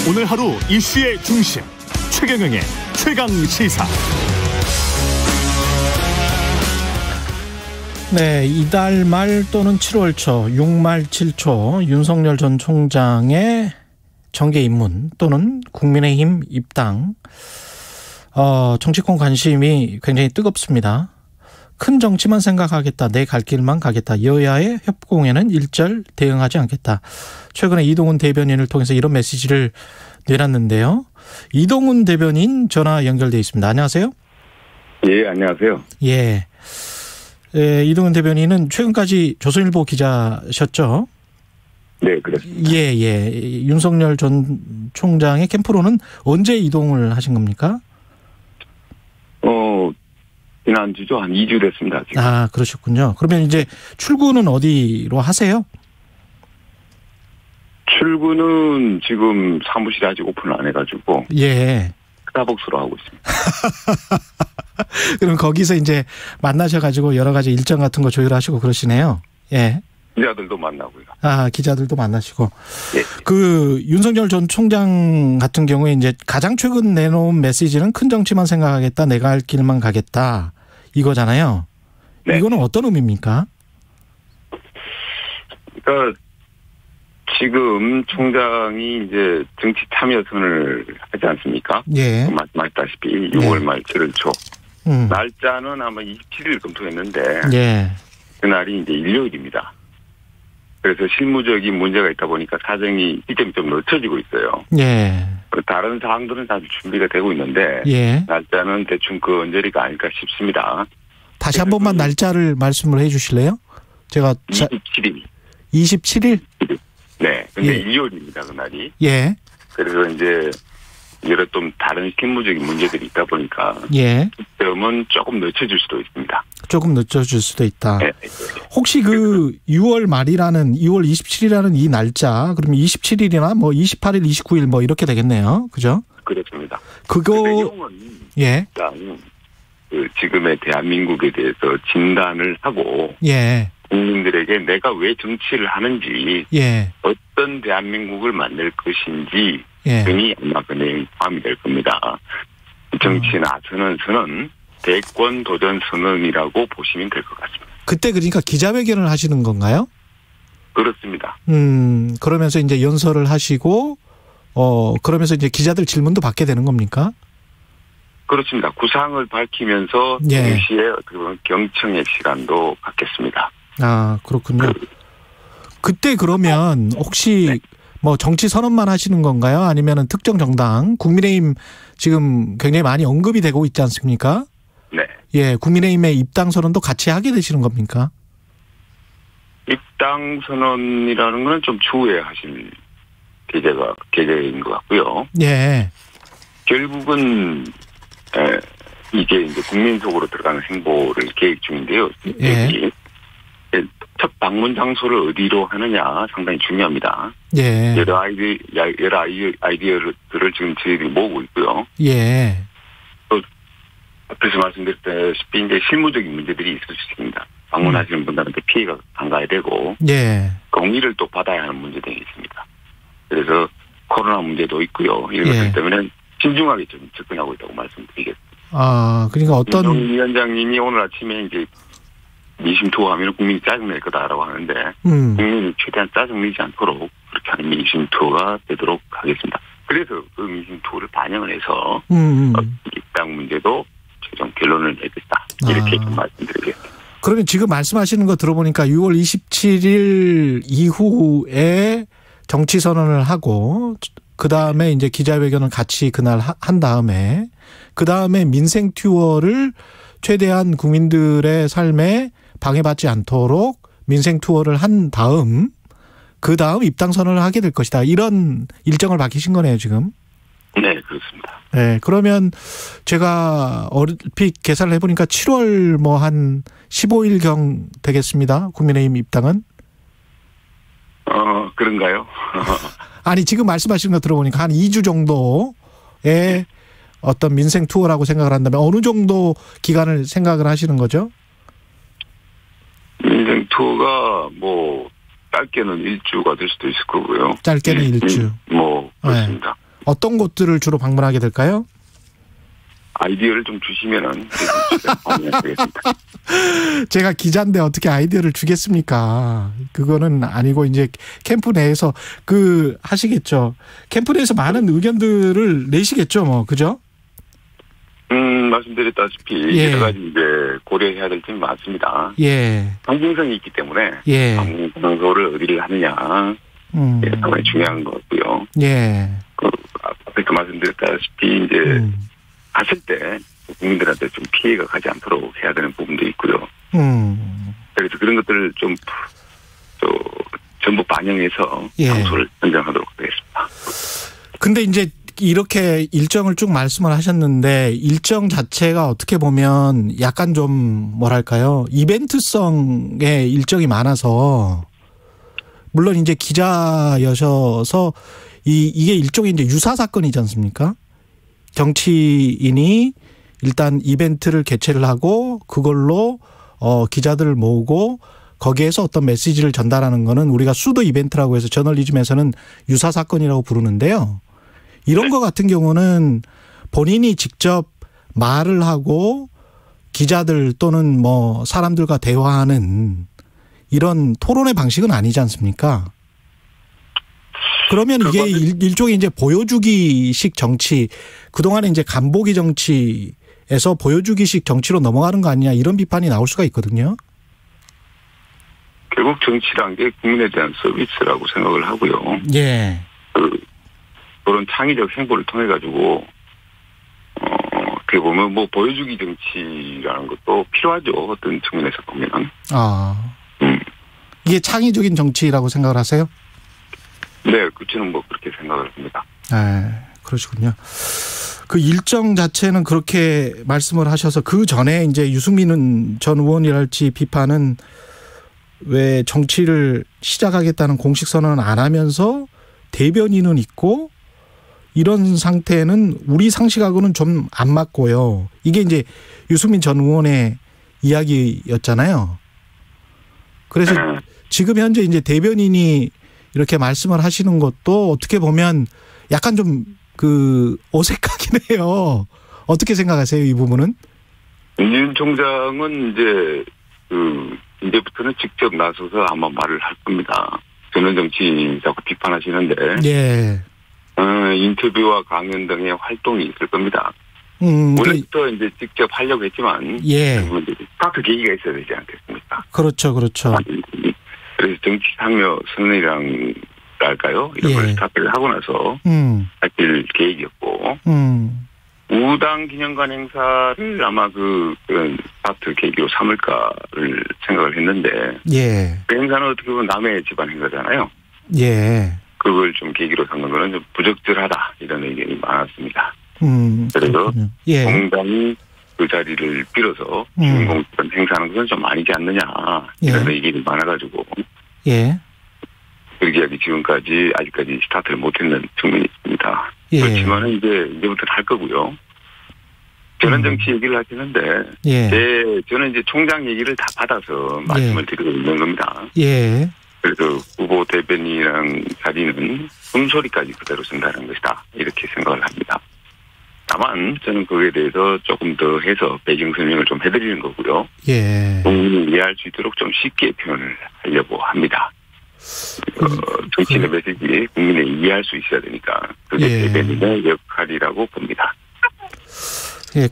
오늘 하루 이슈의 중심 최경영의 최강시사. 네, 이달 말 또는 7월 초, 6말 7초 윤석열 전 총장의 정계 입문 또는 국민의힘 입당, 정치권 관심이 굉장히 뜨겁습니다. 큰 정치만 생각하겠다, 내 갈 길만 가겠다, 여야의 협공에는 일절 대응하지 않겠다. 최근에 이동훈 대변인을 통해서 이런 메시지를 내놨는데요. 이동훈 대변인 전화 연결돼 있습니다. 안녕하세요. 예, 안녕하세요. 예. 예, 이동훈 대변인은 최근까지 조선일보 기자셨죠? 네, 그렇습니다. 예. 윤석열 전 총장의 캠프로는 언제 이동을 하신 겁니까? 지난주죠. 한 2주 됐습니다, 지금. 아, 그러셨군요. 그러면 이제 출근은 어디로 하세요? 출근은 지금 사무실이 아직 오픈을 안 해가지고. 예. 스타벅스로 하고 있습니다. 그럼 거기서 이제 만나셔가지고 여러 가지 일정 같은 거 조율하시고 그러시네요. 예. 기자들도 만나고요. 아, 기자들도 만나시고. 예. 그 윤석열 전 총장 같은 경우에 이제 가장 최근 내놓은 메시지는 큰 정치만 생각하겠다, 내가 할 길만 가겠다 이거잖아요. 네. 이거는 어떤 의미입니까? 그러니까 지금 총장이 이제 정치 참여 선언을 하지 않습니까? 예. 말씀하셨다시피 6월 말 7월 초. 날짜는 아마 27일 검토했는데. 예. 그날이 이제 일요일입니다. 그래서 실무적인 문제가 있다 보니까 사정이 시점이 좀 늦춰지고 있어요. 예. 다른 사항들은 다 준비가 되고 있는데. 예. 날짜는 대충 그 언저리가 아닐까 싶습니다. 다시 한 번만 날짜를 말씀을 해 주실래요? 제가 27일. 27일? 네. 근데 예. 일요일입니다, 그날이. 예. 그래서 이제 여러 좀 다른 실무적인 문제들이 있다 보니까. 예. 시점은 조금 늦춰질 수도 있습니다. 조금 늦춰질 수도 있다. 네. 혹시 그 6월 말이라는 2월 27일이라는 이 날짜, 그러면 27일이나 뭐 28일, 29일 뭐 이렇게 되겠네요. 그죠? 그렇습니다. 그거 내용은 예. 일단 그 지금의 대한민국에 대해서 진단을 하고 예. 국민들에게 내가 왜 정치를 하는지, 예. 어떤 대한민국을 만들 것인지 예. 등이 아마 그 내용이 포함이 될 겁니다. 정치 나서는 선언, 대권 도전 선언이라고 보시면 될 것 같습니다. 그때 그러니까 기자회견을 하시는 건가요? 그렇습니다. 그러면서 이제 연설을 하시고, 그러면서 이제 기자들 질문도 받게 되는 겁니까? 그렇습니다. 구상을 밝히면서 예. 동시에 어떻게 보면 경청의 시간도 갖겠습니다. 아, 그렇군요. 그때 그러면 혹시 네. 뭐 정치 선언만 하시는 건가요? 아니면은 특정 정당, 국민의힘 지금 굉장히 많이 언급이 되고 있지 않습니까? 네. 예, 국민의힘의 입당 선언도 같이 하게 되시는 겁니까? 입당 선언이라는 건 좀 추후에 하실 계획인 것 같고요. 예. 결국은 이게 이제 국민 속으로 들어가는 행보를 계획 중인데요. 예. 첫 방문 장소를 어디로 하느냐 상당히 중요합니다. 예. 여러 아이디어들을 지금 저희들이 모으고 있고요. 예. 또 앞에서 말씀드렸다시피 이제 실무적인 문제들이 있을 수 있습니다. 방문하시는 분들한테 피해가 안 가야 되고, 예. 공의를 또 받아야 하는 문제 등이 있습니다. 그래서 코로나 문제도 있고요. 이런 예. 것들 때문에 신중하게 좀 접근하고 있다고 말씀드리겠습니다. 아, 그러니까 어떤 윤석열 위원장님이 오늘 아침에 이제 민심 투어하면 국민이 짜증낼 거다라고 하는데 국민이 최대한 짜증내지 않도록 그렇게 하는 민심 투어가 되도록 하겠습니다. 그래서 그 민심 투어를 반영을 해서 입당 문제도 최종 결론을 내겠다. 이렇게 좀 말씀드리겠습니다. 그러면 지금 말씀하시는 거 들어보니까 6월 27일 이후에 정치 선언을 하고 그다음에 이제 기자회견을 같이 그날 한 다음에 그다음에 민생 투어를 최대한 국민들의 삶에 방해받지 않도록 민생 투어를 한 다음 그다음 입당 선언을 하게 될 것이다. 이런 일정을 밝히신 거네요, 지금. 네, 그렇습니다. 네, 그러면 제가 얼핏 계산을 해보니까 7월 뭐 한 15일경 되겠습니다. 국민의힘 입당은. 그런가요? 아니, 지금 말씀하시는 거 들어보니까 한 2주 정도의 어떤 민생 투어라고 생각을 한다면 어느 정도 기간을 생각을 하시는 거죠? 민생 투어가 뭐 짧게는 1주가 될 수도 있을 거고요. 짧게는 1주. 뭐 그렇습니다. 어떤 곳들을 주로 방문하게 될까요? 아이디어를 좀 주시면은 되겠습니다. 제가 기자인데 어떻게 아이디어를 주겠습니까? 그거는 아니고 이제 캠프 내에서 하시겠죠. 캠프 내에서 많은 의견들을 내시겠죠, 뭐 그죠? 말씀드렸다시피 예. 여러 가지 이제 고려해야 될 점이 많습니다. 예. 방송성이 있기 때문에 예. 방송소를 어디를 하느냐 예, 상당히 중요한 거고요. 예. 앞에 말씀드렸다시피 이제 갔을 때 국민들한테 좀 피해가 가지 않도록 해야 되는 부분도 있고요. 그래서 그런 것들을 좀 전부 반영해서 예. 방송을 선정하도록 하겠습니다. 근데 이제 이렇게 일정을 쭉 말씀을 하셨는데 일정 자체가 어떻게 보면 약간 좀 뭐랄까요? 이벤트성의 일정이 많아서 물론 이제 기자여셔서 이게 일종의 이제 유사 사건이지 않습니까? 정치인이 일단 이벤트를 개최를 하고 그걸로 기자들을 모으고 거기에서 어떤 메시지를 전달하는 거는 우리가 수도 이벤트라고 해서 저널리즘에서는 유사 사건이라고 부르는데요. 이런 거 같은 경우는 본인이 직접 말을 하고 기자들 또는 뭐 사람들과 대화하는 이런 토론의 방식은 아니지 않습니까? 그러면 이게 일종의 이제 보여주기식 정치, 그동안에 이제 간보기 정치에서 보여주기식 정치로 넘어가는 거 아니냐 이런 비판이 나올 수가 있거든요. 결국 정치란 게 국민에 대한 서비스라고 생각을 하고요. 예. 그런 창의적 행보를 통해 가지고 어떻게 보면 뭐 보여주기 정치라는 것도 필요하죠. 어떤 측면에서 보면. 이게 창의적인 정치라고 생각을 하세요? 네, 저는 뭐 그렇게 생각을 합니다. 그러시군요. 그 일정 자체는 그렇게 말씀을 하셔서 그 전에 이제 유승민 전 의원이랄지 비판은 왜 정치를 시작하겠다는 공식 선언을 안 하면서 대변인은 있고 이런 상태는 우리 상식하고는 좀 안 맞고요. 이게 이제 유승민 전 의원의 이야기였잖아요. 그래서 지금 현재 이제 대변인이 이렇게 말씀을 하시는 것도 어떻게 보면 약간 좀 어색하긴 해요. 어떻게 생각하세요, 이 부분은? 윤 총장은 이제부터는 직접 나서서 아마 말을 할 겁니다. 전원 정치 자꾸 비판하시는데. 예. 인터뷰와 강연 등의 활동이 있을 겁니다. 원래부터 이제 직접 하려고 했지만. 예. 스타트 계기가 있어야 되지 않겠습니까? 그렇죠, 그렇죠. 그래서 정치 참여 선언이랄까요? 이런 걸 스타트를 하고 나서 하길 계획이었고. 우당 기념관 행사를 아마 그런 스타트 계기로 삼을까를 생각을 했는데. 예. 그 행사는 어떻게 보면 남의 집안 행사잖아요. 예. 그걸 좀 계기로 삼는 거는 좀 부적절하다 이런 의견이 많았습니다. 그래서 예. 공당이 그 자리를 빌어서 주인공처럼 행사하는 것은 좀 아니지 않느냐 이런 의견이 많아가지고 예. 그렇게 하기 지금까지 아직까지 스타트를 못했는 측면이 있습니다. 예. 그렇지만 이제부터는 할 거고요. 전원 정치 얘기를 하시는데 예. 저는 이제 총장 얘기를 다 받아서 말씀을 드리고 있는 겁니다. 예. 그래서 후보 대변인이랑 자리는 숨소리까지 그대로 쓴다는 것이다. 이렇게 생각을 합니다. 다만 저는 거기에 대해서 조금 더 해서 배경 설명을 좀 해드리는 거고요. 예. 국민이 이해할 수 있도록 좀 쉽게 표현을 하려고 합니다. 정치인의 메시지 국민이 이해할 수 있어야 되니까 그게 대변인의 역할이라고 봅니다. 예.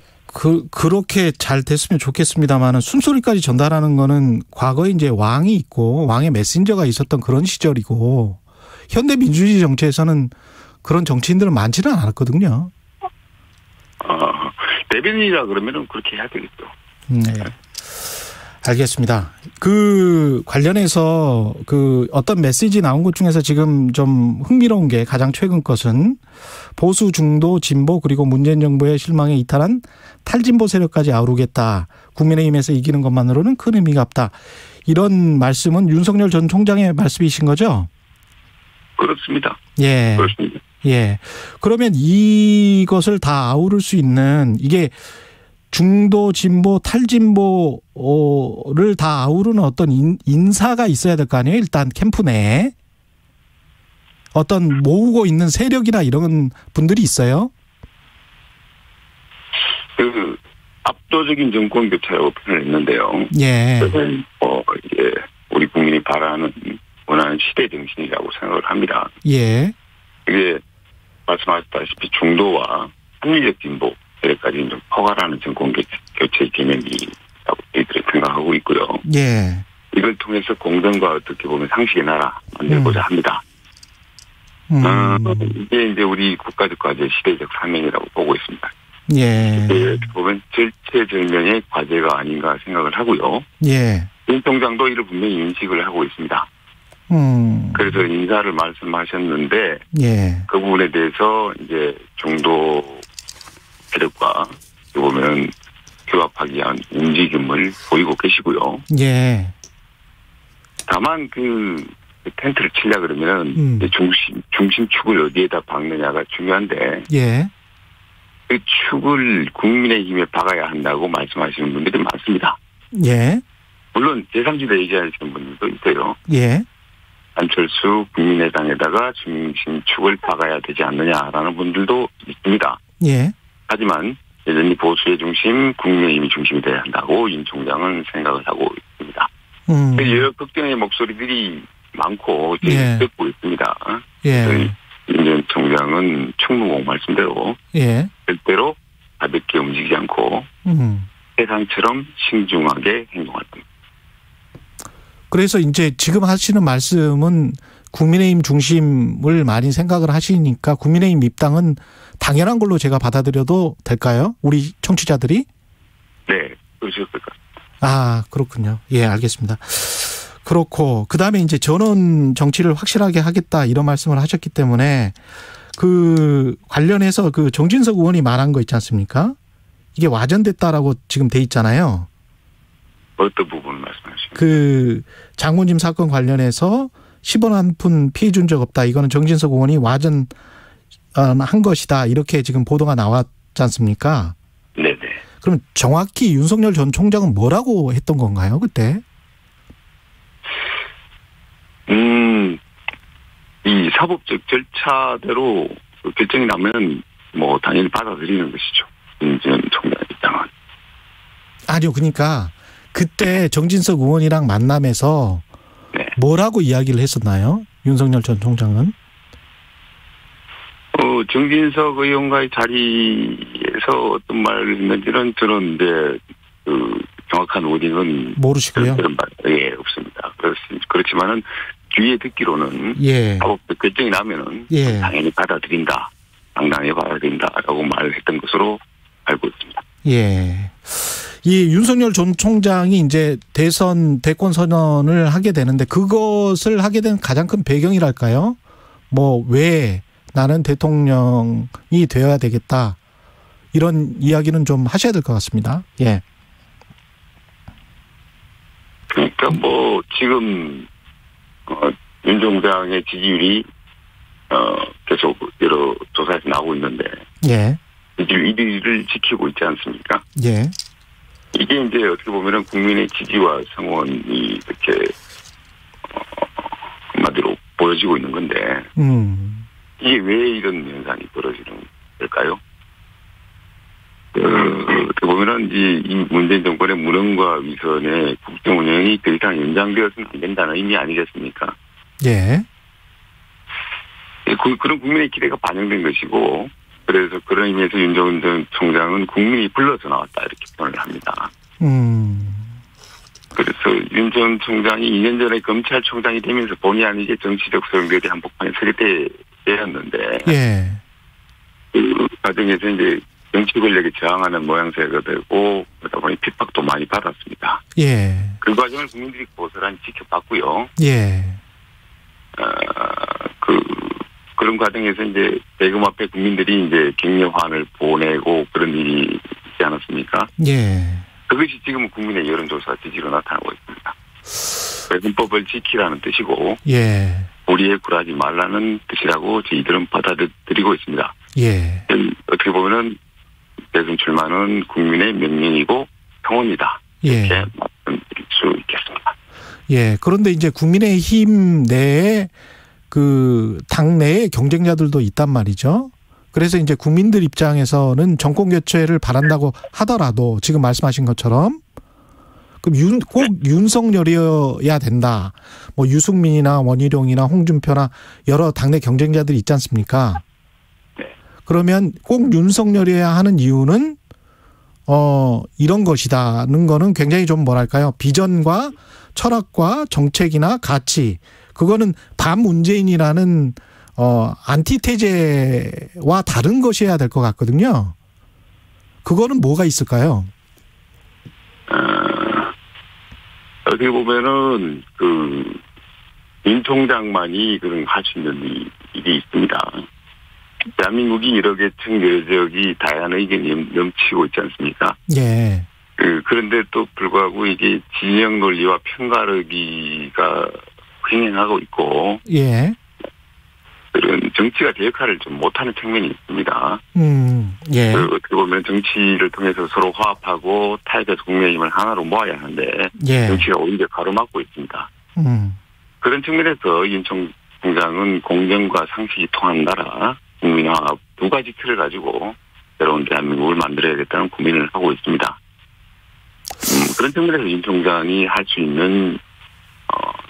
그렇게 잘 됐으면 좋겠습니다만은 숨소리까지 전달하는 거는 과거에 이제 왕이 있고 왕의 메신저가 있었던 그런 시절이고 현대 민주주의 정치에서는 그런 정치인들은 많지는 않았거든요. 대변인이라 그러면은 그렇게 해야 되겠죠. 네. 알겠습니다. 관련해서 어떤 메시지 나온 것 중에서 지금 좀 흥미로운 게 가장 최근 것은 보수 중도 진보 그리고 문재인 정부의 실망에 이탈한 탈진보 세력까지 아우르겠다. 국민의힘에서 이기는 것만으로는 큰 의미가 없다. 이런 말씀은 윤석열 전 총장의 말씀이신 거죠? 그렇습니다. 예. 그렇습니다. 예. 그러면 이것을 다 아우를 수 있는 이게 중도, 진보, 탈진보를 다 아우르는 어떤 인사가 있어야 될 거 아니에요? 일단 캠프 내에. 어떤 모으고 있는 세력이나 이런 분들이 있어요? 압도적인 정권 교체라고 표현을 했는데요. 예. 이제 우리 국민이 원하는 시대 정신이라고 생각을 합니다. 예. 이게 말씀하셨다시피 중도와 합리적 진보 세력까지 좀 포괄하는 정권 교체 개념이라고 저희들이 생각하고 있고요. 예. 이걸 통해서 공정과 어떻게 보면 상식의 나라 만들고자 합니다. 이게 이제 우리 국가적 과제 시대적 사명이라고 보고 있습니다. 예. 보면 절체절명의 과제가 아닌가 생각을 하고요. 예. 윤 총장도 이를 분명히 인식을 하고 있습니다. 그래서 인사를 말씀하셨는데, 예. 그 부분에 대해서 이제 중도 세력과 보면 규합하기 위한 움직임을 보이고 계시고요. 예. 다만 텐트를 치려 그러면 중심축을 어디에다 박느냐가 중요한데, 예. 그 축을 국민의힘에 박아야 한다고 말씀하시는 분들이 많습니다. 예. 물론 제3지대 얘기하시는 분들도 있어요. 예. 안철수 국민의당에다가 중심축을 박아야 되지 않느냐라는 분들도 있습니다. 예. 하지만 여전히 보수의 중심, 국민의힘이 중심이 돼야 한다고 윤 총장은 생각을 하고 있습니다. 여러 걱정의 목소리들이 많고 예. 듣고 있습니다. 예. 윤 총장은 충무공 말씀대로 예. 절대로 가볍게 움직이지 않고 세상처럼 신중하게 행동할 겁니다. 그래서 이제 지금 하시는 말씀은 국민의힘 중심을 많이 생각을 하시니까 국민의힘 입당은 당연한 걸로 제가 받아들여도 될까요? 우리 청취자들이? 네, 그러실 것 같습니다. 아, 그렇군요. 예, 알겠습니다. 그렇고 그다음에 이제 전원 정치를 확실하게 하겠다 이런 말씀을 하셨기 때문에 그 관련해서 그 정진석 의원이 말한 거 있지 않습니까? 이게 와전됐다라고 지금 돼 있잖아요. 어떤 부분을 말씀하시나요? 그 장모님 사건 관련해서 10원 한 푼 피해 준 적 없다. 이거는 정진석 의원이 와전한 것이다. 이렇게 지금 보도가 나왔지 않습니까? 네네. 그럼 정확히 윤석열 전 총장은 뭐라고 했던 건가요, 그때? 이 사법적 절차대로 결정이 나면 뭐 당연히 받아들이는 것이죠. 윤 전 총장 입장은. 아니요, 그러니까 그때 정진석 의원이랑 만남에서 네. 뭐라고 이야기를 했었나요? 윤석열 전 총장은? 정진석 의원과의 자리에서 어떤 말을 했는지는 저는 이제 정확한 워딩은 모르시고요. 예, 없습니다. 그렇지만은 주위에 듣기로는 예. 사법적 결정이 나면은 예. 당연히 받아들인다, 당당히 받아들인다라고 말을 했던 것으로 알고 있습니다. 예. 이 윤석열 전 총장이 이제 대권 선언을 하게 되는데 그것을 하게 된 가장 큰 배경이랄까요? 뭐 왜 나는 대통령이 되어야 되겠다 이런 이야기는 좀 하셔야 될 것 같습니다. 예. 그러니까 뭐 지금 윤 총장의 지지율이 계속 여러 조사에서 나오고 있는데 예. 지지율 1위를 지키고 있지 않습니까? 예. 이게 이제 어떻게 보면은 국민의 지지와 성원이 이렇게 한마디로 보여지고 있는 건데 이게 왜 이런 현상이 벌어지는 걸까요? 어떻게 보면은 이 문재인 정권의 무능과 위선의 국정 운영이 더 이상 연장되어서는 안 된다는 의미 아니겠습니까? 예. 그런 국민의 기대가 반영된 것이고, 그래서 그런 의미에서 윤석열 전 총장은 국민이 불러서 나왔다 이렇게 표현을 합니다. 그래서 윤 전 총장이 2년 전에 검찰총장이 되면서 본의 아니게 정치적 소용돌이 한복판에 서게 되었는데, 예. 그 과정에서 이제 정치 권력에 저항하는 모양새가 되고 그러다 보니 핍박도 많이 받았습니다. 예. 그 과정을 국민들이 고스란히 지켜봤고요. 예. 그런 과정에서 이제 대금 앞에 국민들이 이제 격려환을 보내고 그런 일이 있지 않았습니까? 예. 그것이 지금 국민의 여론조사 지지로 나타나고 있습니다. 헌법을 지키라는 뜻이고, 예. 우리에 굴하지 말라는 뜻이라고 저희들은 받아들이고 있습니다. 예. 어떻게 보면은 대선 출마는 국민의 명령이고 성원이다. 이렇게 예. 말씀드릴 수 있겠습니다. 예. 그런데 이제 국민의힘 내에 그 당내의 경쟁자들도 있단 말이죠. 그래서 이제 국민들 입장에서는 정권 교체를 바란다고 하더라도 지금 말씀하신 것처럼 그럼 꼭 윤석열이어야 된다. 뭐 유승민이나 원희룡이나 홍준표나 여러 당내 경쟁자들이 있지 않습니까? 그러면 꼭 윤석열이어야 하는 이유는 이런 것이다는 거는 굉장히 좀 뭐랄까요? 비전과 철학과 정책이나 가치 그거는 반문재인이라는 안티테제와 다른 것이어야 될 것 같거든요. 그거는 뭐가 있을까요? 어떻게 보면은 윤 총장만이 그런 할 수 있는 일이 있습니다. 대한민국이 여러 계층 여적이 다양한 의견이 넘치고 있지 않습니까? 예. 그런데 또 불구하고 이게 진영 논리와 편가르기가 횡행하고 있고, 예. 그런 정치가 제 역할을 좀 못하는 측면이 있습니다. 예. 어떻게 보면 정치를 통해서 서로 화합하고 타협의 국민의힘을 하나로 모아야 하는데, 예. 정치가 오히려 가로막고 있습니다. 그런 측면에서 윤 총장은 공정과 상식이 통하는 나라, 국민화합 두 가지 틀을 가지고 새로운 대한민국을 만들어야겠다는 고민을 하고 있습니다. 그런 측면에서 윤 총장이 할 수 있는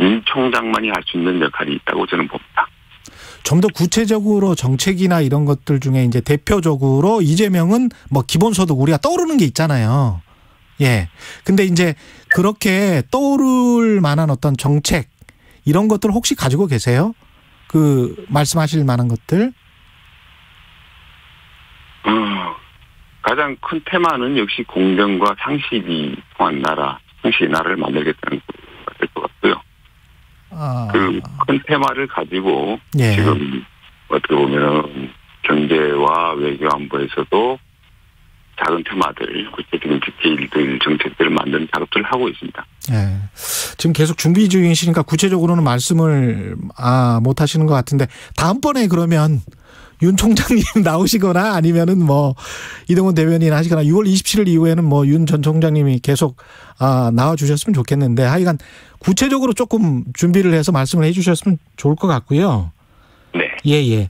윤 총장만이 할 수 있는 역할이 있다고 저는 봅니다. 좀 더 구체적으로 정책이나 이런 것들 중에 이제 대표적으로 이재명은 뭐 기본소득 우리가 떠오르는 게 있잖아요. 예. 근데 이제 그렇게 떠오를 만한 어떤 정책 이런 것들 혹시 가지고 계세요? 그 말씀하실 만한 것들? 가장 큰 테마는 역시 공정과 상식이 통한 나라, 상식의 나라를 만들겠다는 거가 될 것 같고요. 그 큰 테마를 가지고 예. 지금 어떻게 보면 경제와 외교 안보에서도 작은 테마들, 구체적인 디테일들, 정책들을 만드는 작업들을 하고 있습니다. 예. 지금 계속 준비 중이시니까 구체적으로는 말씀을 못 하시는 것 같은데 다음번에 그러면 윤 총장님 나오시거나 아니면은 뭐 이동훈 대변인 하시거나 6월 27일 이후에는 뭐 윤 전 총장님이 계속 나와 주셨으면 좋겠는데 하여간 구체적으로 조금 준비를 해서 말씀을 해 주셨으면 좋을 것 같고요. 네. 예.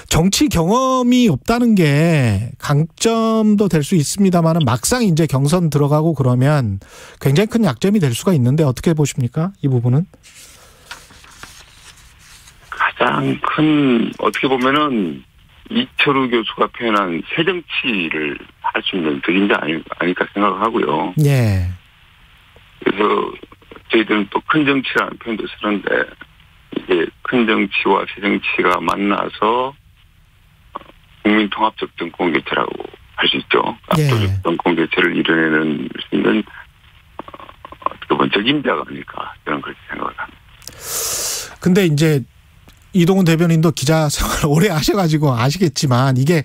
정치 경험이 없다는 게 강점도 될 수 있습니다만은 막상 이제 경선 들어가고 그러면 굉장히 큰 약점이 될 수가 있는데 어떻게 보십니까? 이 부분은? 가장 큰 어떻게 보면은 이철우 교수가 표현한 새정치를 할 수 있는 적임자 아닐까 생각을 하고요. 예. 그래서 저희들은 또 큰 정치라는 표현도 쓰는데 이게 큰 정치와 새정치가 만나서 국민 통합적 정권 교체라고 할 수 있죠. 예. 압도적 정권 교체를 이뤄내는 수 있는 어떻게 보면 적임자가 아닐까 저는 그렇게 생각을 합니다. 근데 이제 이동훈 대변인도 기자 생활 오래 하셔가지고 아시겠지만 이게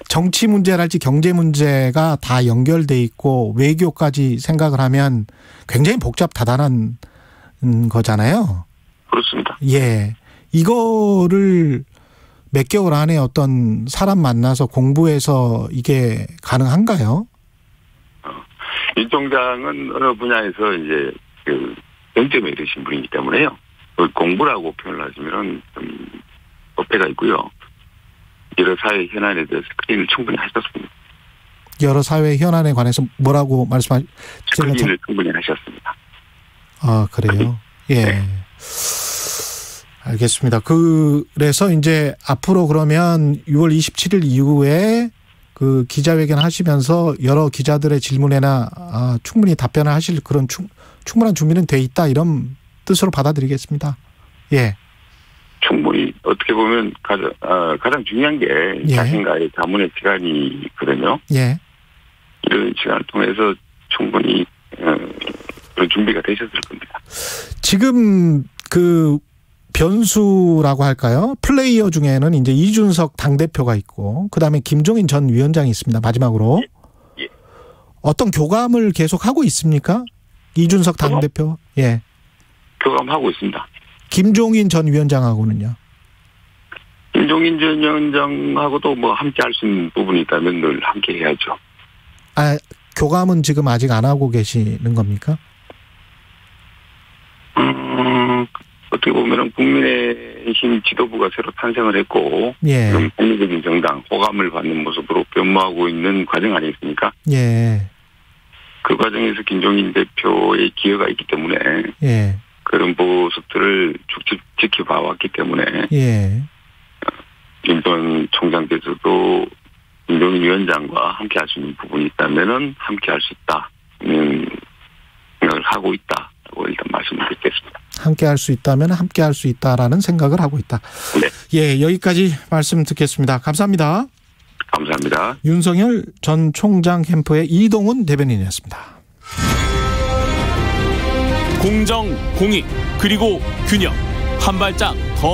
정치 문제랄지 경제 문제가 다 연결돼 있고 외교까지 생각을 하면 굉장히 복잡다단한 거잖아요. 그렇습니다. 예. 이거를 몇 개월 안에 어떤 사람 만나서 공부해서 이게 가능한가요? 윤 총장은 어느 분야에서 이제 그 정점에 이르신 분이기 때문에요. 공부라고 표현을 하시면 좀 어폐가 있고요. 여러 사회 현안에 대해서 스크린을 충분히 하셨습니다. 여러 사회 현안에 관해서 뭐라고 말씀하셨어요? 스크린을 충분히 하셨습니다. 아, 그래요? 예. 네. 알겠습니다. 그래서 이제 앞으로 그러면 6월 27일 이후에 그 기자회견 하시면서 여러 기자들의 질문에나 충분히 답변을 하실 그런 충분한 준비는 돼 있다 이런 뜻으로 받아들이겠습니다. 예. 충분히 어떻게 보면 가장 중요한 게 예. 자신과의 자문의 시간이 있거든요. 예. 이런 시간을 통해서 충분히 그런 준비가 되셨을 겁니다. 지금 그 변수라고 할까요? 플레이어 중에는 이제 이준석 당대표가 있고 그다음에 김종인 전 위원장이 있습니다. 마지막으로. 예. 어떤 교감을 계속 하고 있습니까? 이준석 당대표. 예. 교감하고 있습니다. 김종인 전 위원장하고는요? 김종인 전 위원장하고도 뭐 함께 할 수 있는 부분이 있다면 늘 함께 해야죠. 교감은 지금 아직 안 하고 계시는 겁니까? 어떻게 보면은 국민의힘 국민의힘 지도부가 새로 탄생을 했고 예. 그럼 합리적인 정당, 호감을 받는 모습으로 변모하고 있는 과정 아니겠습니까? 예. 그 과정에서 김종인 대표의 기여가 있기 때문에 예. 그런 모습들을 쭉 지켜봐왔기 때문에 예. 윤 전 총장께서도 김종인 위원장과 함께 할 수 있는 부분이 있다면은 함께 할 수 있다는 생각을 하고 있다고 일단 말씀을 드리겠습니다. 함께 할 수 있다면 함께 할 수 있다라는 생각을 하고 있다. 네. 예, 여기까지 말씀 듣겠습니다. 감사합니다. 감사합니다. 윤석열 전 총장 캠프의 이동훈 대변인이었습니다. 공정, 공익, 그리고 균형. 한 발짝